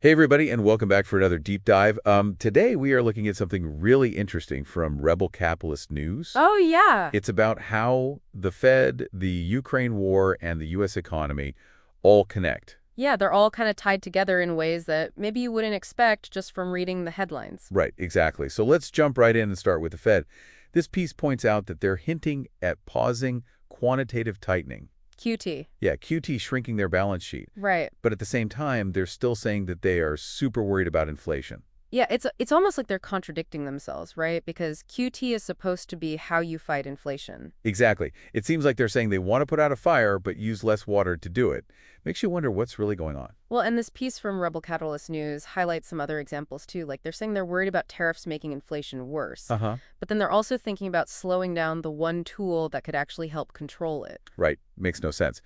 Hey, everybody, and welcome back for another deep dive. Today, we are looking at something really interesting from Rebel Capitalist News. Oh, yeah. It's about how the Fed, the Ukraine war, and the U.S. economy all connect. Yeah, they're all kind of tied together in ways that maybe you wouldn't expect just from reading the headlines. Right, exactly. So let's jump right in and start with the Fed. This piece points out that they're hinting at pausing quantitative tightening. QT. Yeah, QT shrinking their balance sheet. Right. But at the same time, they're still saying that they are super worried about inflation. Yeah, it's almost like they're contradicting themselves, right? Because QT is supposed to be how you fight inflation. Exactly. It seems like they're saying they want to put out a fire, but use less water to do it. Makes you wonder what's really going on. Well, and this piece from Rebel Capitalist News highlights some other examples too. Like they're saying they're worried about tariffs making inflation worse. Uh-huh. But then they're also thinking about slowing down the one tool that could actually help control it. Right. Makes no sense.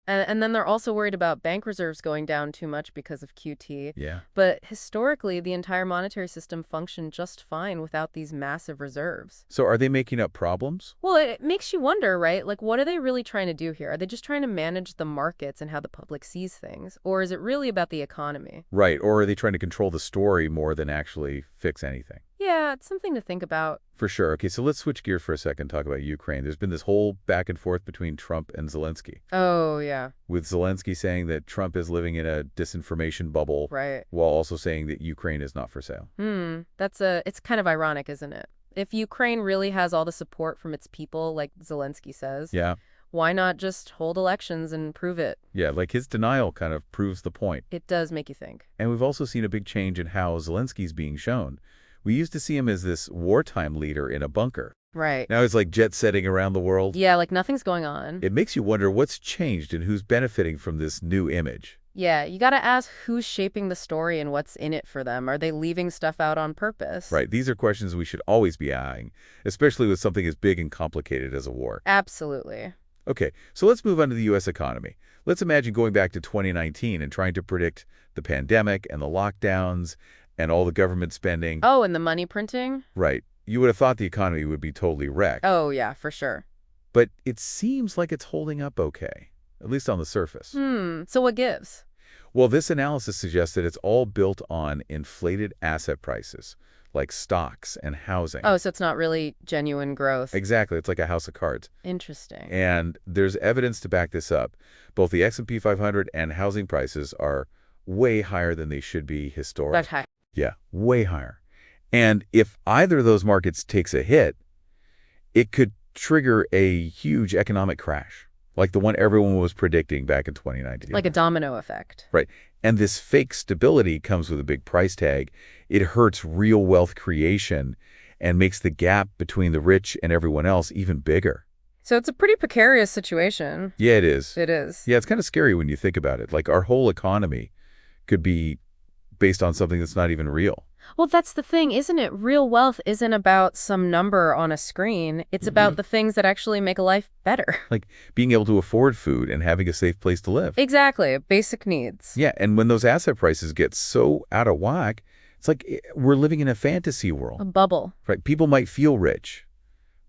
And then they're also worried about bank reserves going down too much because of QT. Yeah. But historically, the entire monetary system functioned just fine without these massive reserves. So are they making up problems? Well, it makes you wonder, right? Like, what are they really trying to do here? Are they just trying to manage the markets and how the public sees things? Or is it really about the economy? Right. Or are they trying to control the story more than actually fix anything? Yeah, it's something to think about. For sure. Okay, so let's switch gears for a second and talk about Ukraine. There's been this whole back and forth between Trump and Zelensky, Oh, yeah, with Zelensky saying that Trump is living in a disinformation bubble, right. while also saying that Ukraine is not for sale. It's kind of ironic, isn't it? If Ukraine really has all the support from its people, like Zelensky says, Yeah. why not just hold elections and prove it? Yeah, like his denial kind of proves the point. It does make you think. And we've also seen a big change in how Zelensky's being shown. We used to see him as this wartime leader in a bunker. Right. Now he's like jet-setting around the world. Yeah, like nothing's going on. It makes you wonder what's changed and who's benefiting from this new image. Yeah, you gotta ask who's shaping the story and what's in it for them. Are they leaving stuff out on purpose? Right, these are questions we should always be eyeing, especially with something as big and complicated as a war. Absolutely. Okay, so let's move on to the U.S. economy. Let's imagine going back to 2019 and trying to predict the pandemic and the lockdowns and all the government spending. Oh, and the money printing? Right. You would have thought the economy would be totally wrecked. Oh, yeah, for sure. But it seems like it's holding up okay, at least on the surface. So what gives? Well, this analysis suggests that it's all built on inflated asset prices, like stocks and housing. Oh, so it's not really genuine growth. Exactly. It's like a house of cards. Interesting. And there's evidence to back this up. Both the S&P 500 and housing prices are way higher than they should be historically. That's high. Yeah, way higher. And if either of those markets takes a hit, it could trigger a huge economic crash, like the one everyone was predicting back in 2019. Like a domino effect. Right. And this fake stability comes with a big price tag. It hurts real wealth creation and makes the gap between the rich and everyone else even bigger. So it's a pretty precarious situation. Yeah, it is. It is. Yeah, it's kind of scary when you think about it. Like our whole economy could be based on something that's not even real. Well, that's the thing, isn't it? Real wealth isn't about some number on a screen. It's about the things that actually make a life better. Like being able to afford food and having a safe place to live. Exactly. Basic needs. Yeah, and when those asset prices get so out of whack, it's like we're living in a fantasy A world. bubble. Right? People might feel rich,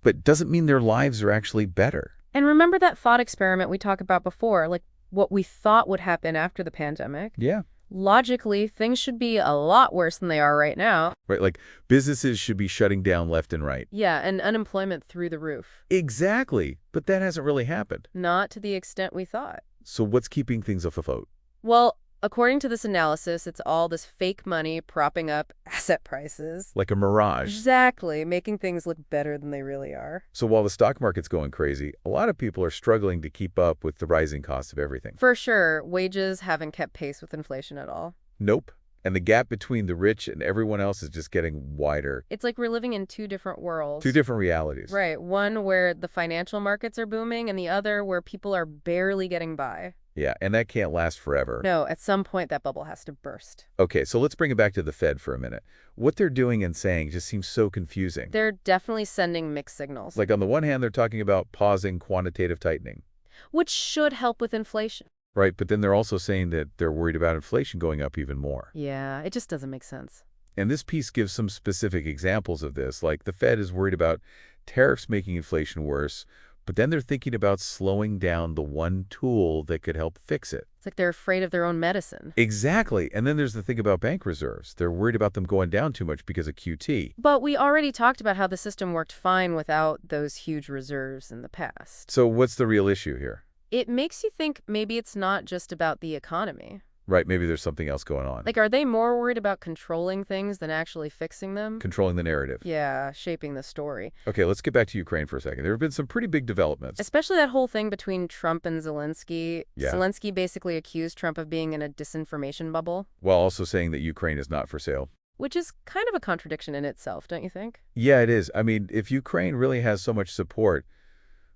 but doesn't mean their lives are actually better. And remember that thought experiment we talked about before, like what we thought would happen after the pandemic? Yeah. Logically, things should be a lot worse than they are right now. Right? Like businesses should be shutting down left and right. Yeah, and unemployment through the roof. Exactly. But that hasn't really happened. Not to the extent we thought. So what's keeping things afloat? Well, according to this analysis, it's all this fake money propping up asset prices. Like a mirage. Exactly, making things look better than they really are. So while the stock market's going crazy, a lot of people are struggling to keep up with the rising cost of everything. For sure, wages haven't kept pace with inflation at all. Nope. And the gap between the rich and everyone else is just getting wider. It's like we're living in two different worlds. Two different realities. Right, one where the financial markets are booming and the other where people are barely getting by. Yeah, and that can't last forever. No, at some point that bubble has to burst. Okay, so let's bring it back to the Fed for a minute. What they're doing and saying just seems so confusing. They're definitely sending mixed signals. Like on the one hand, they're talking about pausing quantitative tightening. Which should help with inflation. Right, but then they're also saying that they're worried about inflation going up even more. Yeah, it just doesn't make sense. And this piece gives some specific examples of this, like the Fed is worried about tariffs making inflation worse, But then they're thinking about slowing down the one tool that could help fix it. It's like they're afraid of their own medicine. Exactly. And then there's the thing about bank reserves. They're worried about them going down too much because of QT. But we already talked about how the system worked fine without those huge reserves in the past. So what's the real issue here? It makes you think maybe it's not just about the economy. Right, maybe there's something else going on. Like, are they more worried about controlling things than actually fixing them? Controlling the narrative. Yeah, shaping the story. Okay, let's get back to Ukraine for a second. There have been some pretty big developments. Especially that whole thing between Trump and Zelensky. Yeah. Zelensky basically accused Trump of being in a disinformation bubble, While also saying that Ukraine is not for sale. which is kind of a contradiction in itself, don't you think? Yeah, it is. I mean, if Ukraine really has so much support,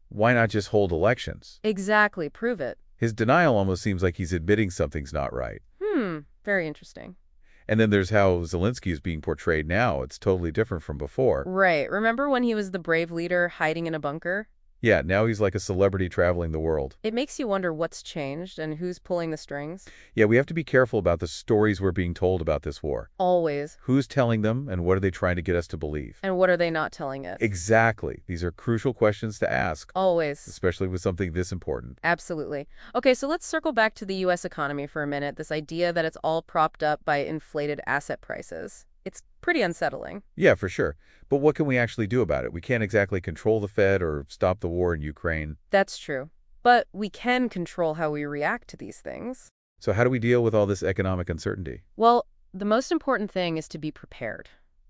why not just hold elections? Exactly, prove it. His denial almost seems like he's admitting something's not right. Very interesting. And then there's how Zelensky is being portrayed now. It's totally different from before. Right. Remember when he was the brave leader hiding in a bunker? Yeah, now he's like a celebrity traveling the world. It makes you wonder what's changed and who's pulling the strings. Yeah, we have to be careful about the stories we're being told about this war. Always. Who's telling them, and what are they trying to get us to believe? And what are they not telling us? Exactly. These are crucial questions to ask, Always. especially with something this important. Absolutely. Okay, so let's circle back to the U.S. economy for a minute, this idea that it's all propped up by inflated asset prices. It's pretty unsettling. Yeah, for sure. But what can we actually do about it? We can't exactly control the Fed or stop the war in Ukraine. That's true. But we can control how we react to these things. So how do we deal with all this economic uncertainty? Well, the most important thing is to be prepared.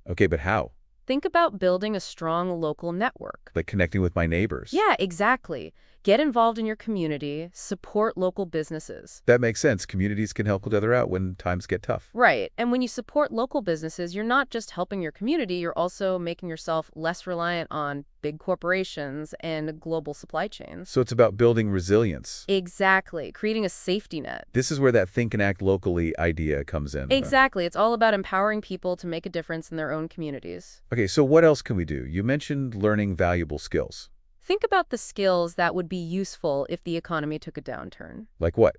Okay, but how? Think about building a strong local network. Like connecting with my neighbors? Yeah, exactly. Get involved in your community, support local businesses. That makes sense. Communities can help each other out when times get tough. Right. And when you support local businesses, you're not just helping your community, you're also making yourself less reliant on big corporations and global supply chains. So it's about building resilience. Exactly. Creating a safety net. This is where that think and act locally idea comes in. Exactly. It's all about empowering people to make a difference in their own communities. Okay, so what else can we do? You mentioned learning valuable skills. Think about the skills that would be useful if the economy took a downturn. Like what?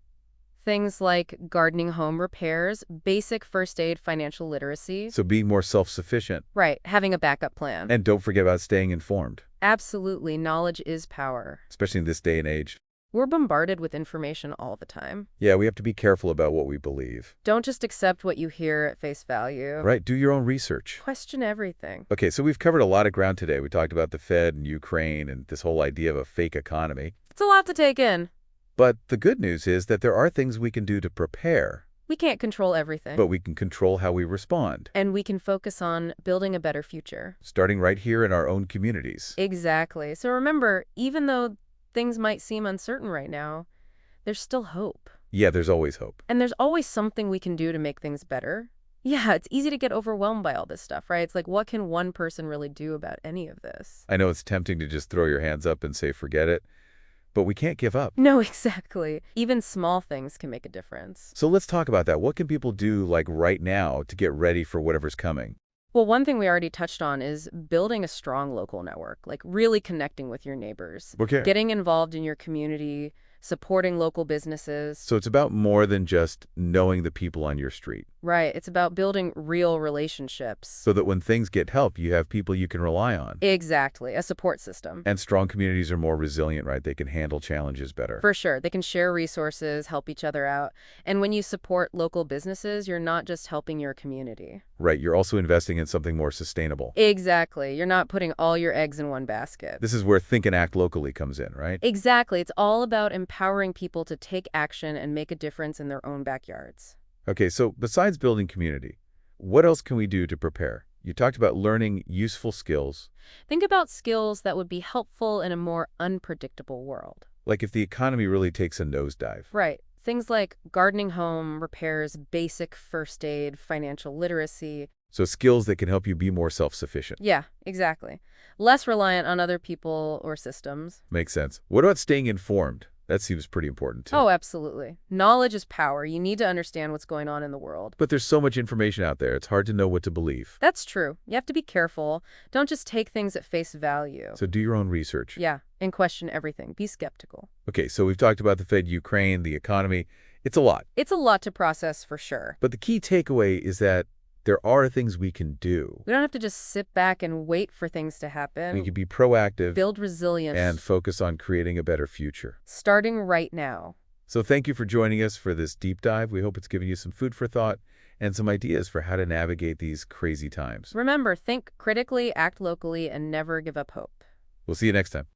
Things like gardening home repairs, basic first aid, financial literacy. So being more self-sufficient. Right, having a backup plan. And don't forget about staying informed, Absolutely, knowledge is power. especially in this day and age. We're bombarded with information all the time. Yeah, we have to be careful about what we believe. Don't just accept what you hear at face value. Right? Do your own research. Question everything. Okay, so we've covered a lot of ground today. We talked about the Fed and Ukraine and this whole idea of a fake economy. It's a lot to take in. But the good news is that there are things we can do to prepare, We can't control everything. but we can control how we respond, And we can focus on building a better future. starting right here in our own communities. Exactly. So remember, even though things might seem uncertain right now, there's still hope. Yeah, there's always hope. And there's always something we can do to make things better. Yeah, it's easy to get overwhelmed by all this stuff, right? It's like, what can one person really do about any of this? I know it's tempting to just throw your hands up and say, forget it, but we can't give up. No, exactly. Even small things can make a difference. So let's talk about that. What can people do, like right now, to get ready for whatever's coming? Well, one thing we already touched on is building a strong local network, like really connecting with your neighbors. Okay. Getting involved in your community, supporting local businesses. So it's about more than just knowing the people on your street, Right. It's about building real relationships. so that when things get help, you have people you can rely on. Exactly. A support system. And strong communities are more resilient, right? They can handle challenges better. For sure. They can share resources, help each other out. And when you support local businesses, you're not just helping your community. Right, you're also investing in something more sustainable. Exactly. You're not putting all your eggs in one basket. This is where think and act locally comes in, right? Exactly. It's all about empowering people to take action and make a difference in their own backyards. Okay, so besides building community, what else can we do to prepare? You talked about learning useful skills, Think about skills that would be helpful in a more unpredictable world. like if the economy really takes a nosedive. Right. Things like gardening home repairs, basic first aid, financial literacy. So skills that can help you be more self-sufficient. Yeah, exactly. Less reliant on other people or systems. Makes sense. What about staying informed? That seems pretty important too. Oh, absolutely. Knowledge is power. You need to understand what's going on in the world. But there's so much information out there, it's hard to know what to believe. That's true. You have to be careful. Don't just take things at face value. So do your own research. Yeah, and question everything. Be skeptical. Okay, so we've talked about the Fed, Ukraine, the economy. It's a lot. It's a lot to process for sure. But the key takeaway is that there are things we can do. We don't have to just sit back and wait for things to We happen. can be proactive Build resilience. and focus on creating a better future. Starting right now. So thank you for joining us for this deep dive. We hope it's given you some food for thought and some ideas for how to navigate these crazy times. Remember, think critically, act locally, and never give up hope. We'll see you next time.